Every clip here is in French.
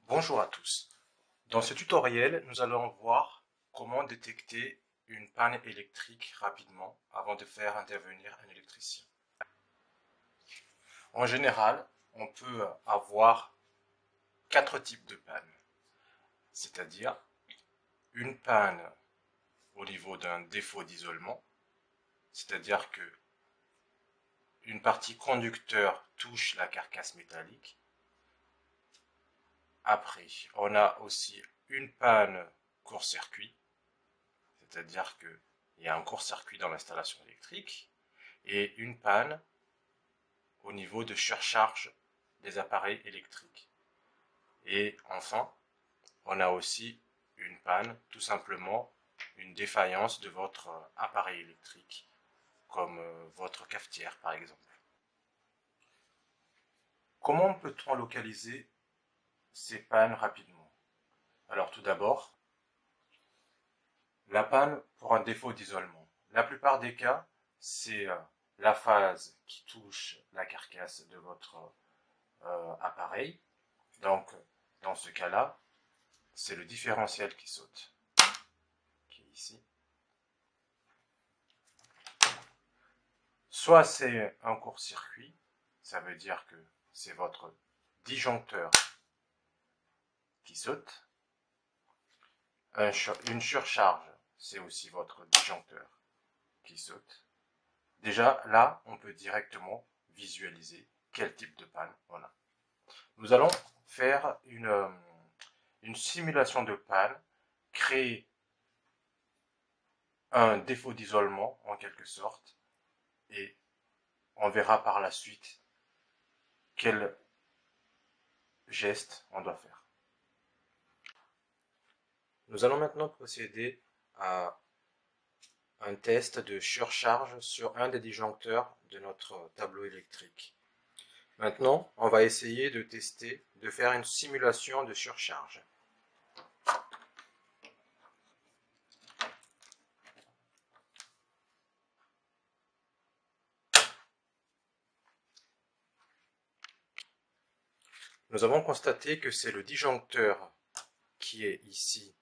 Bonjour à tous. Dans ce tutoriel, nous allons voir comment détecter une panne électrique rapidement avant de faire intervenir un électricien. En général, on peut avoir 4 types de pannes, c'est-à-dire une panne au niveau d'un défaut d'isolement, c'est-à-dire que une partie conducteur touche la carcasse métallique. Après, on a aussi une panne court-circuit, c'est-à-dire qu'il y a un court-circuit dans l'installation électrique, et une panne au niveau de surcharge des appareils électriques. Et enfin, on a aussi une panne, tout simplement une défaillance de votre appareil électrique, comme votre cafetière par exemple. Comment peut-on localiser ces pannes rapidement? Alors tout d'abord, la panne pour un défaut d'isolement. La plupart des cas, c'est la phase qui touche la carcasse de votre appareil. Donc, dans ce cas-là, c'est le différentiel qui saute, qui est ici. Soit c'est un court-circuit, ça veut dire que c'est votre disjoncteur qui saute. Une surcharge, c'est aussi votre disjoncteur qui saute. Déjà, là, on peut directement visualiser quel type de panne on a. Nous allons faire une simulation de panne, créer un défaut d'isolement en quelque sorte, et on verra par la suite quel geste on doit faire. Nous allons maintenant procéder à un test de surcharge sur un des disjoncteurs de notre tableau électrique. Maintenant, on va essayer de tester, de faire une simulation de surcharge. Nous avons constaté que c'est le disjoncteur qui est ici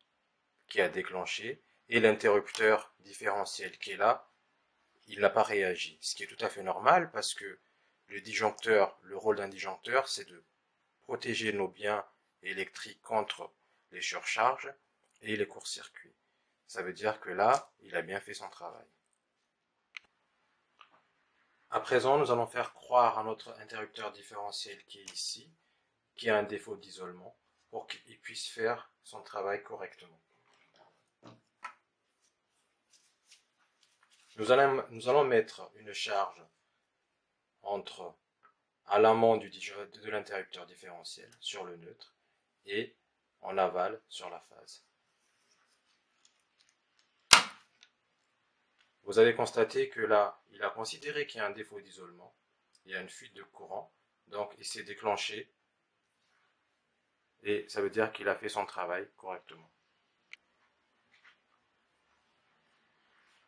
qui a déclenché et l'interrupteur différentiel qui est là, il n'a pas réagi. Ce qui est tout à fait normal parce que le disjoncteur, le rôle d'un disjoncteur, c'est de protéger nos biens électriques contre les surcharges et les courts-circuits. Ça veut dire que là, il a bien fait son travail. À présent, nous allons faire croire à notre interrupteur différentiel qui est ici, qui a un défaut d'isolement, pour qu'il puisse faire son travail correctement. Nous allons mettre une charge à l'amont de l'interrupteur différentiel sur le neutre et en aval sur la phase. Vous avez constaté que là, il a considéré qu'il y a un défaut d'isolement, il y a une fuite de courant, donc il s'est déclenché et ça veut dire qu'il a fait son travail correctement.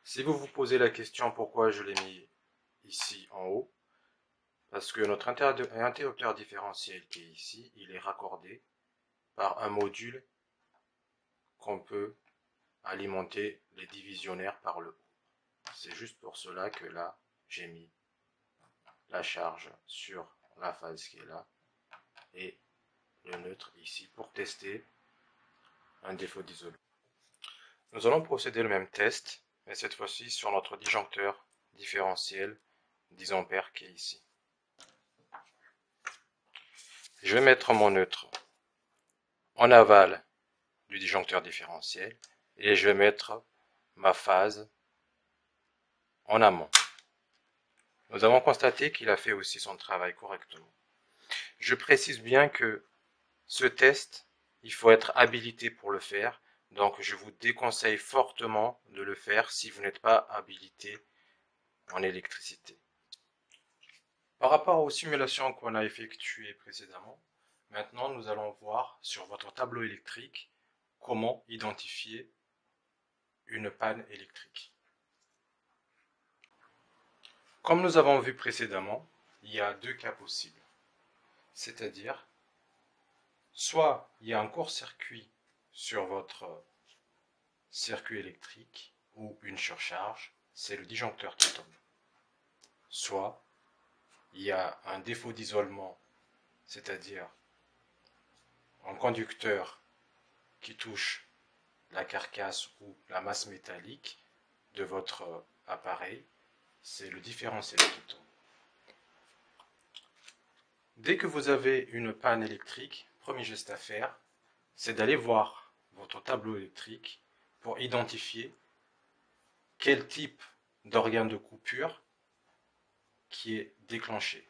Si vous vous posez la question pourquoi je l'ai mis ici en haut, parce que notre interrupteur différentiel qui est ici, il est raccordé par un module qu'on peut alimenter les divisionnaires par le haut. C'est juste pour cela que là, j'ai mis la charge sur la phase qui est là et le neutre ici pour tester un défaut d'isolement. Nous allons procéder le même test, mais cette fois-ci sur notre disjoncteur différentiel 10 ampères qui est ici. Je vais mettre mon neutre en aval du disjoncteur différentiel et je vais mettre ma phase en amont. Nous avons constaté qu'il a fait aussi son travail correctement. Je précise bien que ce test, il faut être habilité pour le faire, donc je vous déconseille fortement de le faire si vous n'êtes pas habilité en électricité. Par rapport aux simulations qu'on a effectuées précédemment, maintenant nous allons voir sur votre tableau électrique comment identifier une panne électrique. Comme nous avons vu précédemment, il y a deux cas possibles. C'est-à-dire, soit il y a un court-circuit sur votre circuit électrique ou une surcharge, c'est le disjoncteur qui tombe. Soit il y a un défaut d'isolement, c'est-à-dire un conducteur qui touche la carcasse ou la masse métallique de votre appareil, c'est le différentiel qui tombe. Dès que vous avez une panne électrique, premier geste à faire, c'est d'aller voir votre tableau électrique pour identifier quel type d'organe de coupure qui est déclenché,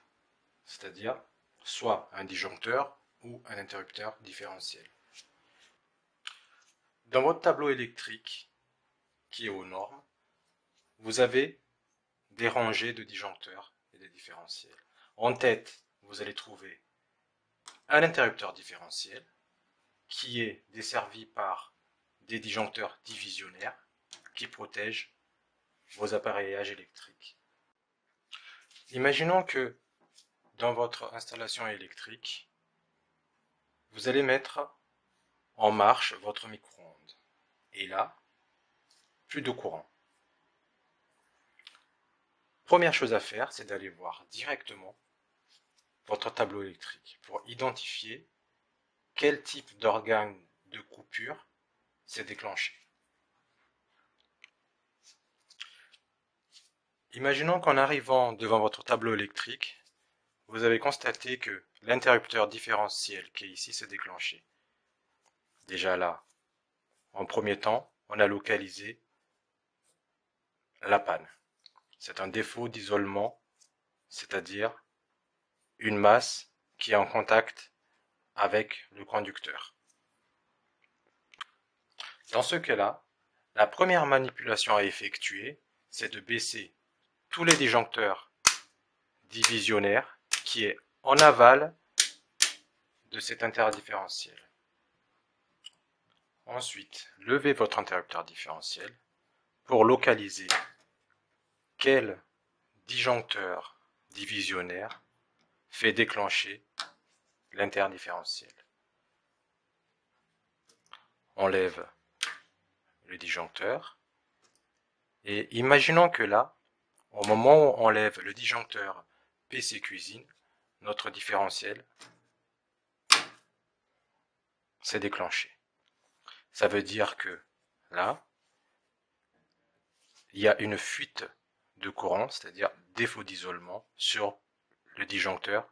c'est-à-dire soit un disjoncteur ou un interrupteur différentiel. Dans votre tableau électrique qui est aux normes, vous avez des rangées de disjoncteurs et des différentiels. En tête, vous allez trouver un interrupteur différentiel qui est desservi par des disjoncteurs divisionnaires qui protègent vos appareillages électriques. Imaginons que dans votre installation électrique, vous allez mettre en marche votre micro-ondes. Et là, plus de courant. Première chose à faire, c'est d'aller voir directement votre tableau électrique pour identifier quel type d'organe de coupure s'est déclenché. Imaginons qu'en arrivant devant votre tableau électrique, vous avez constaté que l'interrupteur différentiel qui est ici s'est déclenché. Déjà là, en premier temps, on a localisé la panne. C'est un défaut d'isolement, c'est-à-dire une masse qui est en contact avec le conducteur. Dans ce cas-là, la première manipulation à effectuer, c'est de baisser tous les disjoncteurs divisionnaires qui est en aval de cet interdifférentiel. Ensuite, levez votre interrupteur différentiel pour localiser quel disjoncteur divisionnaire fait déclencher l'interdifférentiel. On lève le disjoncteur et imaginons que là, au moment où on lève le disjoncteur PC cuisine, notre différentiel s'est déclenché. Ça veut dire que là, il y a une fuite de courant, c'est-à-dire défaut d'isolement sur le disjoncteur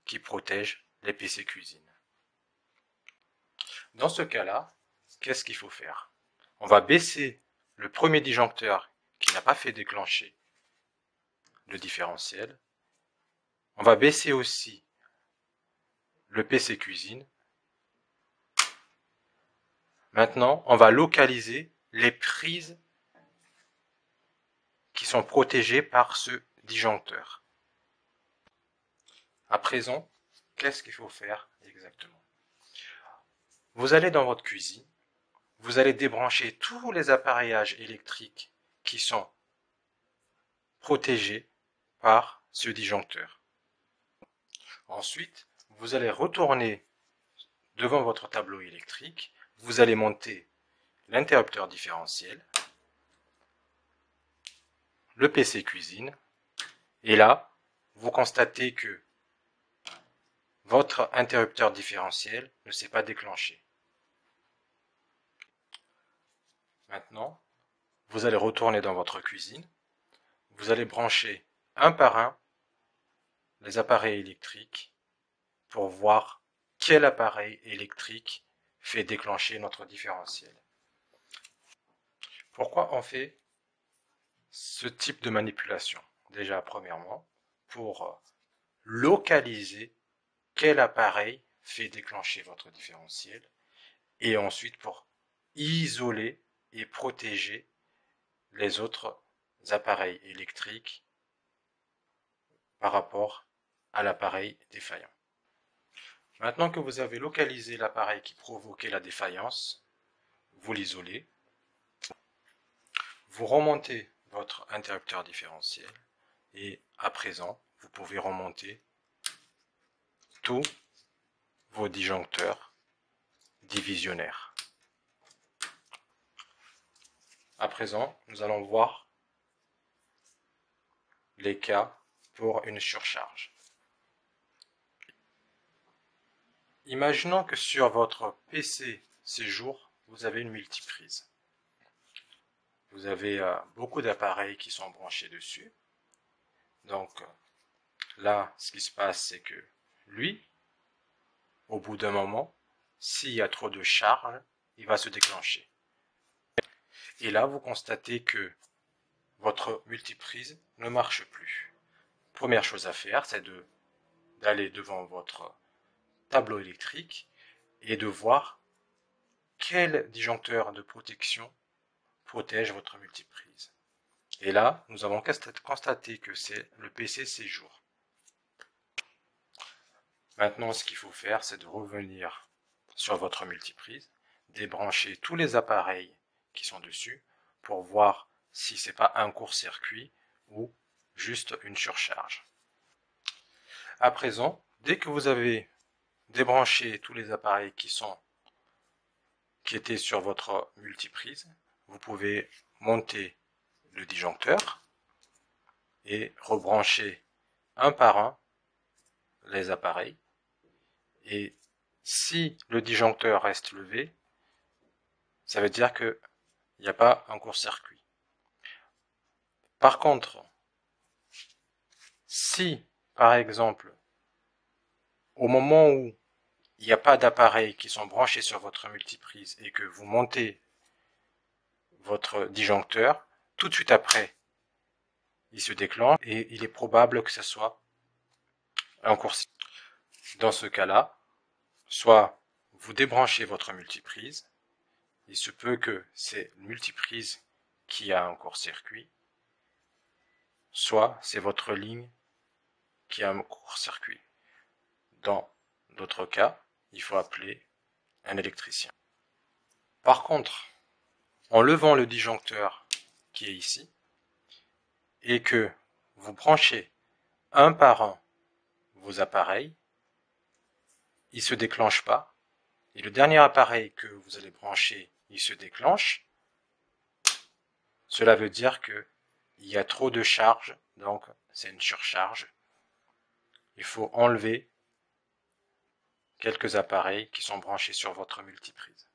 qui protège les PC cuisine. Dans ce cas-là, qu'est-ce qu'il faut faire? On va baisser le premier disjoncteur qui n'a pas fait déclencher le différentiel. On va baisser aussi le PC cuisine. Maintenant, on va localiser les prises qui sont protégées par ce disjoncteur. À présent, qu'est-ce qu'il faut faire exactement? Vous allez dans votre cuisine, vous allez débrancher tous les appareillages électriques qui sont protégés par ce disjoncteur. Ensuite, vous allez retourner devant votre tableau électrique, vous allez monter l'interrupteur différentiel, le PC cuisine, et là, vous constatez que votre interrupteur différentiel ne s'est pas déclenché. Maintenant, vous allez retourner dans votre cuisine, vous allez brancher un par un les appareils électriques pour voir quel appareil électrique fait déclencher notre différentiel. Pourquoi on fait ce type de manipulation? Déjà, premièrement, pour localiser quel appareil fait déclencher votre différentiel et ensuite pour isoler et protéger les autres appareils électriques par rapport à l'appareil défaillant. Maintenant que vous avez localisé l'appareil qui provoquait la défaillance, vous l'isolez, vous remontez votre interrupteur différentiel et à présent, vous pouvez remonter tous vos disjoncteurs divisionnaire. À présent, nous allons voir les cas pour une surcharge. Imaginons que sur votre PC séjour, vous avez une multiprise. Vous avez beaucoup d'appareils qui sont branchés dessus. Donc là, ce qui se passe, c'est que lui, au bout d'un moment, s'il y a trop de charge, il va se déclencher. Et là, vous constatez que votre multiprise ne marche plus. Première chose à faire, c'est d'aller devant votre tableau électrique et de voir quel disjoncteur de protection protège votre multiprise. Et là, nous avons constaté que c'est le PC séjour. Maintenant, ce qu'il faut faire, c'est de revenir sur votre multiprise, débrancher tous les appareils qui sont dessus pour voir si ce n'est pas un court-circuit ou juste une surcharge. À présent, dès que vous avez débranché tous les appareils qui étaient sur votre multiprise, vous pouvez monter le disjoncteur et rebrancher un par un les appareils. Et si le disjoncteur reste levé, ça veut dire qu'il n'y a pas un court-circuit. Par contre, si, par exemple, au moment où il n'y a pas d'appareils qui sont branchés sur votre multiprise et que vous montez votre disjoncteur, tout de suite après, il se déclenche et il est probable que ce soit un court-circuit. Dans ce cas-là, soit vous débranchez votre multiprise, il se peut que c'est une multiprise qui a un court-circuit, soit c'est votre ligne qui a un court-circuit. Dans d'autres cas, il faut appeler un électricien. Par contre, en levant le disjoncteur qui est ici, et que vous branchez un par un vos appareils, il ne se déclenche pas, et le dernier appareil que vous allez brancher, il se déclenche. Cela veut dire qu'il y a trop de charge, donc c'est une surcharge. Il faut enlever quelques appareils qui sont branchés sur votre multiprise.